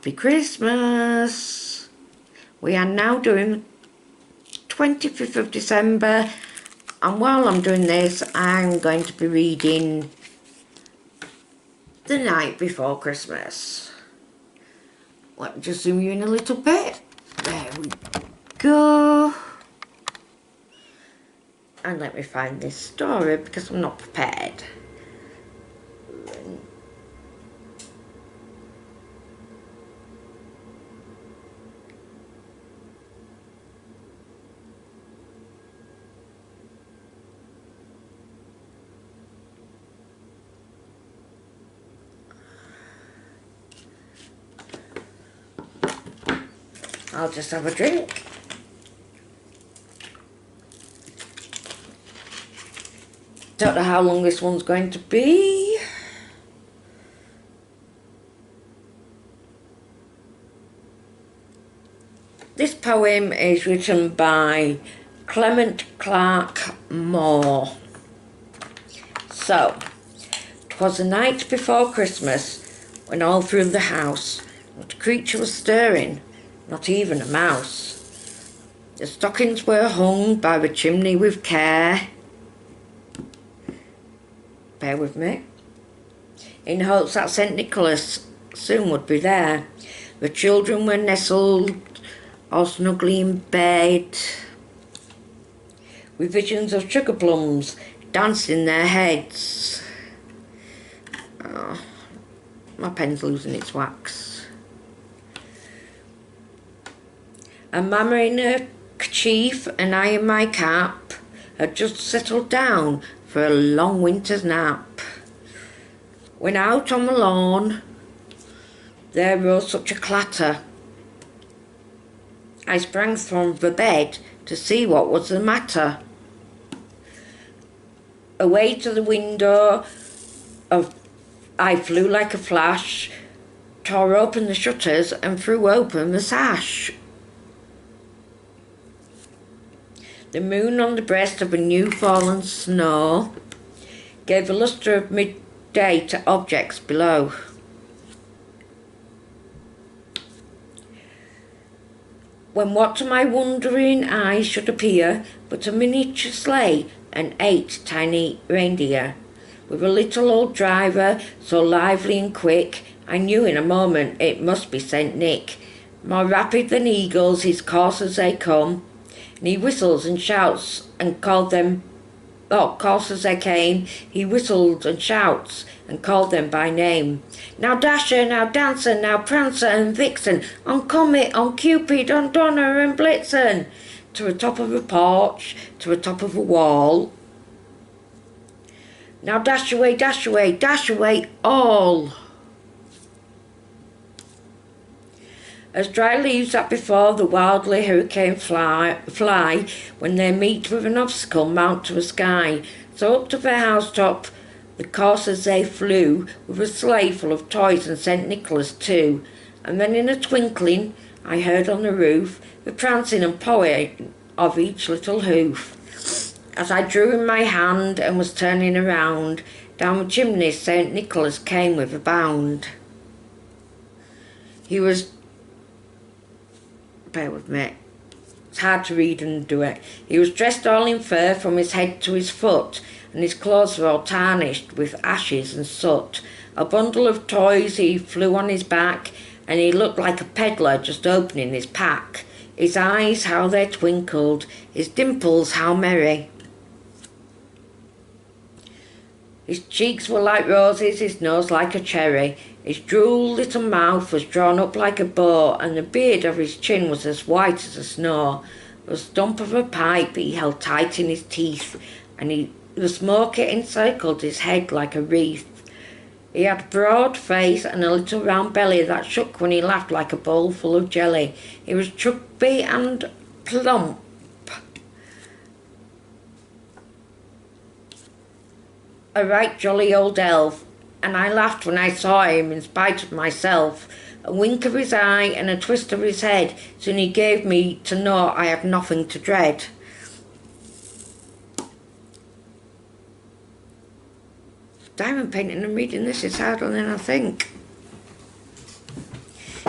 Happy Christmas! We are now doing 25th of December, and while I'm doing this I'm going to be reading The Night Before Christmas. Let me just zoom you in a little bit. There we go. And let me find this story because I'm not prepared. I'll just have a drink. Don't know how long this one's going to be. This poem is written by Clement Clark Moore. So, 'twas the night before Christmas, when all through the house not a creature was stirring, not even a mouse. The stockings were hung by the chimney with care. Bear with me. In hopes that St. Nicholas soon would be there. The children were nestled all snugly in bed, with visions of sugar plums dancing their heads. Oh, my pen's losing its wax. And Mama in her kerchief and I in my cap had just settled down for a long winter's nap, when out on the lawn there rose such a clatter. I sprang from the bed to see what was the matter. Away to the window I flew like a flash, tore open the shutters and threw open the sash. The moon on the breast of a new fallen snow gave the lustre of midday to objects below. When what to my wondering eyes should appear but a miniature sleigh and 8 tiny reindeer, with a little old driver so lively and quick, I knew in a moment it must be Saint Nick. More rapid than eagles his coursers they come, and he whistles and shouts and calls as they came, he whistled and shouts and called them by name. Now Dasher, now Dancer, now Prancer and Vixen, on Comet, on Cupid, on Donner and Blitzen, to the top of a porch, to the top of a wall. Now dash away all. As dry leaves that before the wildly hurricane fly, when they meet with an obstacle mount to the sky, so up to their housetop the coursers they flew, with a sleigh full of toys and St. Nicholas too. And then in a twinkling I heard on the roof the prancing and pawing of each little hoof. As I drew in my hand and was turning around, down the chimney St. Nicholas came with a bound. He was... Bear with me. It's hard to read and do it. He was dressed all in fur from his head to his foot, and his clothes were all tarnished with ashes and soot. A bundle of toys he flew on his back, and he looked like a peddler just opening his pack. His eyes, how they twinkled, his dimples, how merry. His cheeks were like roses, his nose like a cherry. His droll little mouth was drawn up like a bow, and the beard of his chin was as white as the snow. The stump of a pipe he held tight in his teeth, and the smoke it encircled his head like a wreath. He had a broad face and a little round belly that shook when he laughed like a bowl full of jelly. He was chubby and plump, a right jolly old elf, and I laughed when I saw him in spite of myself. A wink of his eye and a twist of his head, soon he gave me to know I had nothing to dread. Diamond painting and reading this is harder than I think.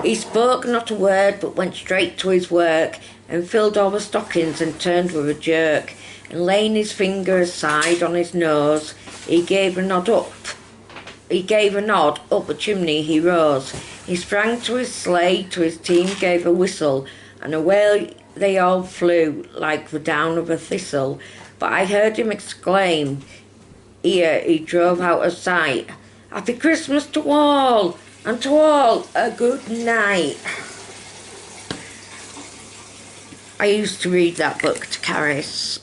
He spoke not a word, but went straight to his work, and filled all the stockings and turned with a jerk, and laying his finger aside on his nose, he gave a nod up the chimney he rose. He sprang to his sleigh, to his team gave a whistle, and away they all flew like the down of a thistle. But I heard him exclaim, ere he drove out of sight, "Happy Christmas to all, and to all a good night." I used to read that book to Caris.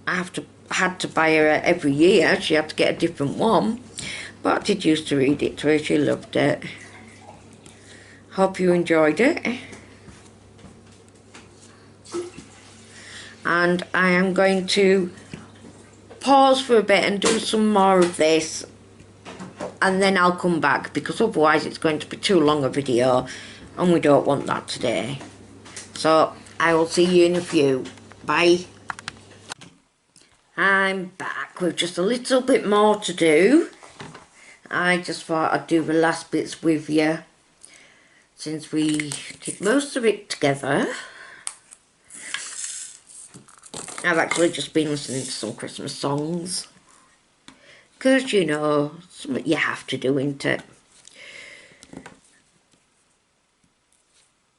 I had to buy her every year. She had to get a different one. But I did used to read it to her. She loved it. Hope you enjoyed it. And I am going to pause for a bit and do some more of this. And then I'll come back, because otherwise it's going to be too long a video. And we don't want that today. So I will see you in a few. Bye. I'm back with just a little bit more to do. I just thought I'd do the last bits with you, since we did most of it together. I've actually just been listening to some Christmas songs, because you know, something you have to do, isn't it?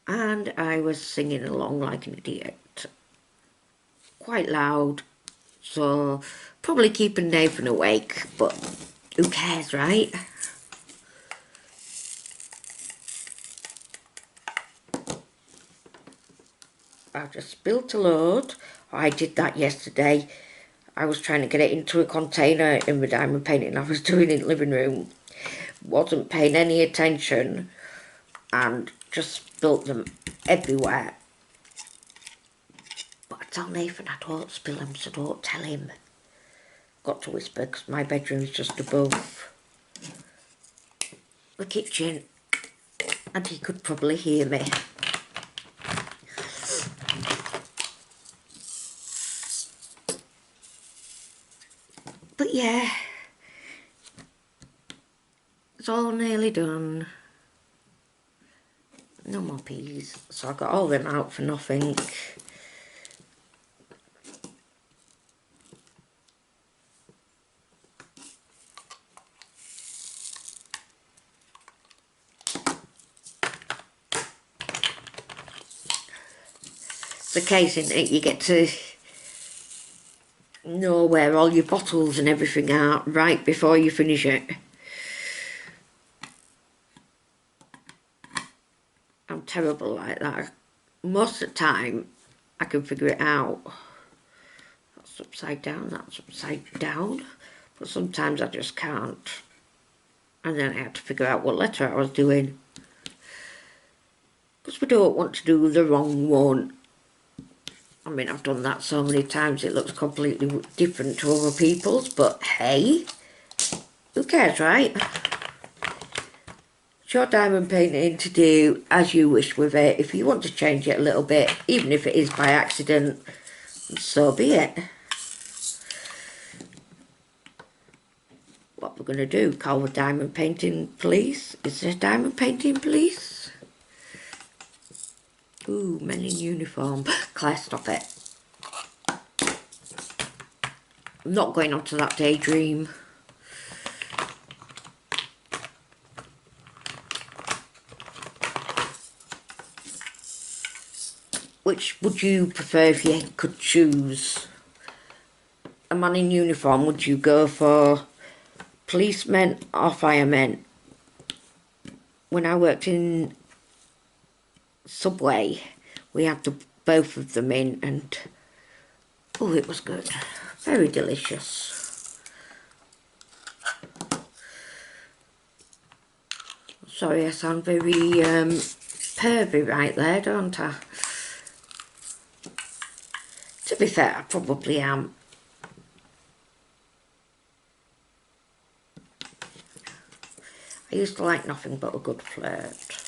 And I was singing along like an idiot, quite loud, so probably keeping Nathan awake, but who cares, right? I've just spilt a load. I did that yesterday. I was trying to get it into a container in the diamond painting I was doing in the living room. Wasn't paying any attention and just spilt them everywhere. But I tell Nathan I don't spill them, so don't tell him. Got to whisper because my bedroom's just above the kitchen and he could probably hear me. But yeah, it's all nearly done. No more peas, so I got all them out for nothing. It's the case, isn't it? You get to know where all your bottles and everything are right before you finish it. I'm terrible like that. Most of the time I can figure it out. That's upside down, that's upside down. But sometimes I just can't. And then I have to figure out what letter I was doing. Because we don't want to do the wrong one. I mean, I've done that so many times it looks completely different to other people's, but hey, who cares, right? It's your diamond painting to do as you wish with it. If you want to change it a little bit, even if it is by accident, so be it. What we're going to do, call the diamond painting police. Is there a diamond painting police? Ooh, men in uniform. Claire, stop it. I'm not going on to that daydream. Which would you prefer if you could choose? A man in uniform, would you go for policemen or firemen? When I worked in Subway, we had both of them in, and oh, it was good. Very delicious. Sorry, I sound very pervy right there, don't I? To be fair, I probably am. I used to like nothing but a good flirt.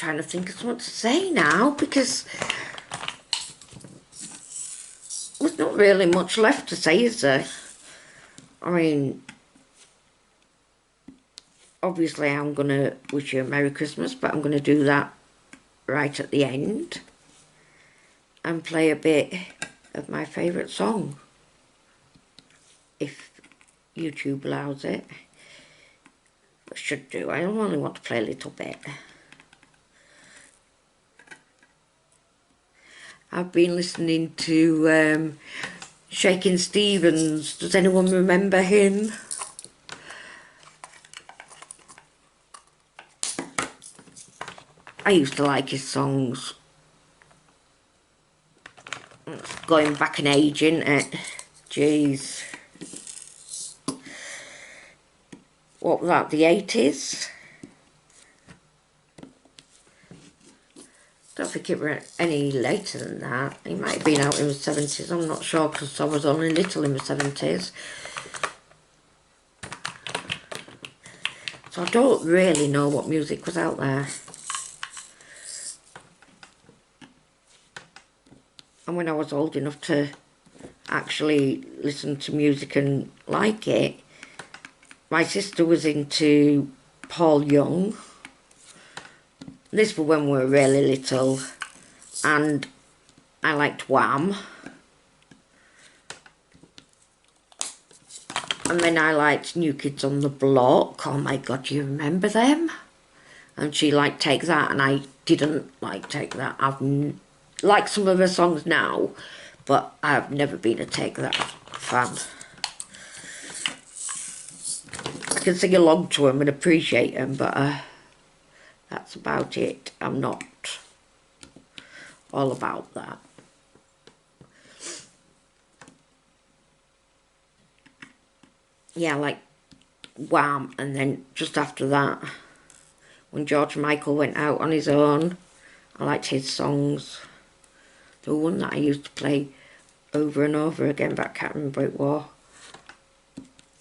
trying to think of something to say now, because there's not really much left to say, is there? I mean, obviously I'm going to wish you a Merry Christmas, but I'm going to do that right at the end and play a bit of my favourite song, if YouTube allows it. I should do. I only want to play a little bit. I've been listening to Shakin' Stevens. Does anyone remember him? I used to like his songs. It's going back an age, isn't it? Jeez. What was that, the 80s? Don't think it were any later than that. He might have been out in the 70s, I'm not sure, because I was only little in the 70s. So I don't really know what music was out there. And when I was old enough to actually listen to music and like it, my sister was into Paul Young. This was when we were really little, and I liked Wham. And then I liked New Kids on the Block. Oh my God, do you remember them? And she liked Take That, and I didn't like Take That. I've liked some of her songs now, but I've never been a Take That fan. I can sing along to them and appreciate them, but that's about it. I'm not all about that. Yeah, like Wham, and then just after that, when George Michael went out on his own, I liked his songs. The one that I used to play over and over again, but I can't remember what it was.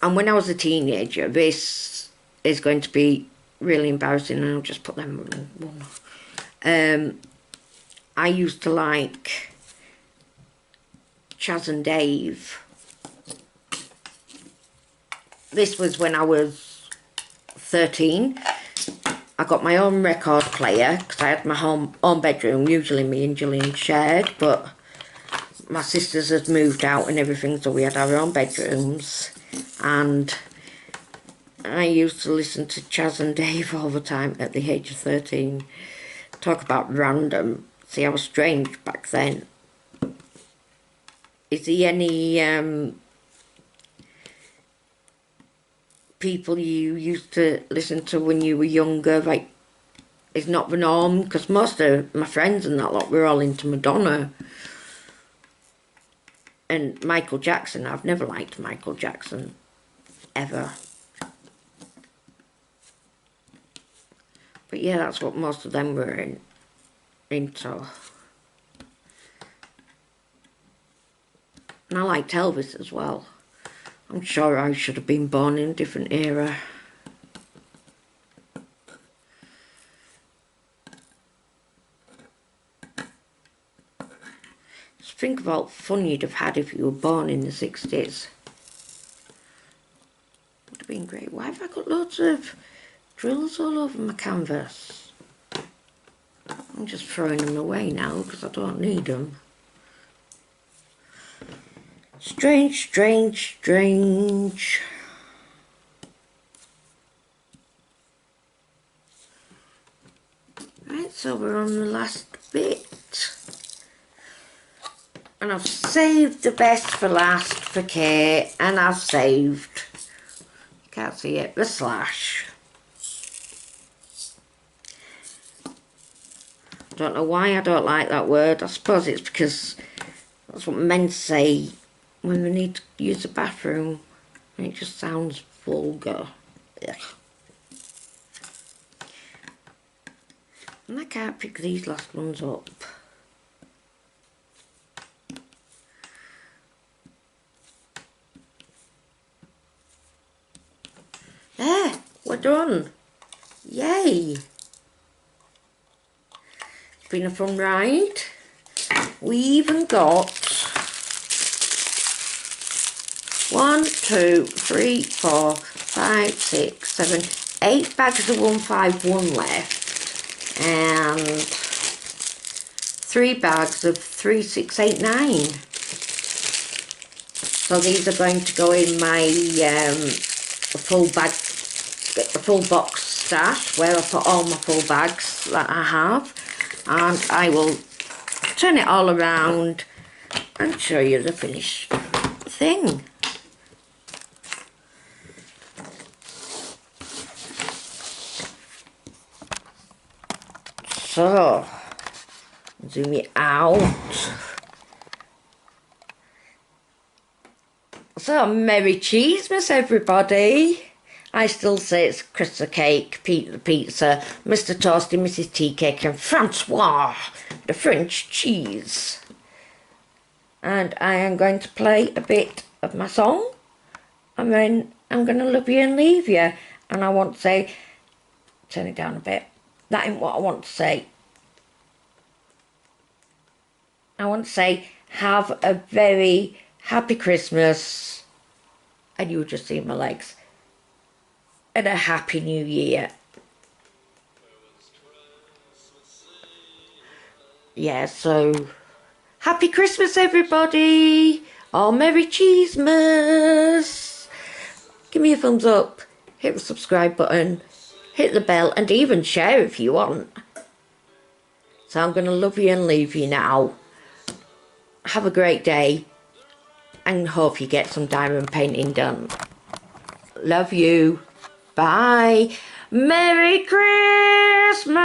And when I was a teenager, this is going to be really embarrassing, and I'll just put them on. I used to like Chaz and Dave. This was when I was 13. I got my own record player, because I had my own bedroom. Usually me and Gillian shared, but my sisters had moved out and everything, so we had our own bedrooms. And I used to listen to Chaz and Dave all the time at the age of 13. Talk about random. See, I was strange back then. Is there any people you used to listen to when you were younger? Like, it's not the norm, because most of my friends and that lot were all into Madonna. And Michael Jackson. I've never liked Michael Jackson, ever. But yeah, that's what most of them were into. And I liked Elvis as well. I'm sure I should have been born in a different era. Just think about fun you'd have had if you were born in the 60s. Would have been great. Why have I got loads of drills all over my canvas? I'm just throwing them away now because I don't need them. Strange, strange, strange. Right, so we're on the last bit. And I've saved the best for last for Kate, and I've saved, you can't see it, the slash. Don't know why I don't like that word. I suppose it's because that's what men say when they need to use the bathroom. And it just sounds vulgar. Ugh. And I can't pick these last ones up. There, we're done. Yay. been a fun ride. We even got 1, 2, 3, 4, 5, 6, 7, 8 bags of 151 left, and 3 bags of 3689. So these are going to go in my full box stash, where I put all my full bags that I have, and I will turn it all around and show you the finished thing. So, zoom it out. So, Merry Cheesemas, everybody. I still say it's Chris the Cake, Pete the Pizza, Mr Toasty, Mrs Tea Cake, and Francois the French cheese. And I am going to play a bit of my song, and then I'm going to love you and leave you. And I want to say, turn it down a bit. That ain't what I want to say. I want to say, have a very happy Christmas, and you'll just see my legs, and a happy new year. Yeah, so happy Christmas, everybody. Oh, Merry Cheesemas. Give me a thumbs up, hit the subscribe button, hit the bell, and even share if you want. So I'm going to love you and leave you now. Have a great day, and hope you get some diamond painting done. Love you. Bye. Merry Christmas.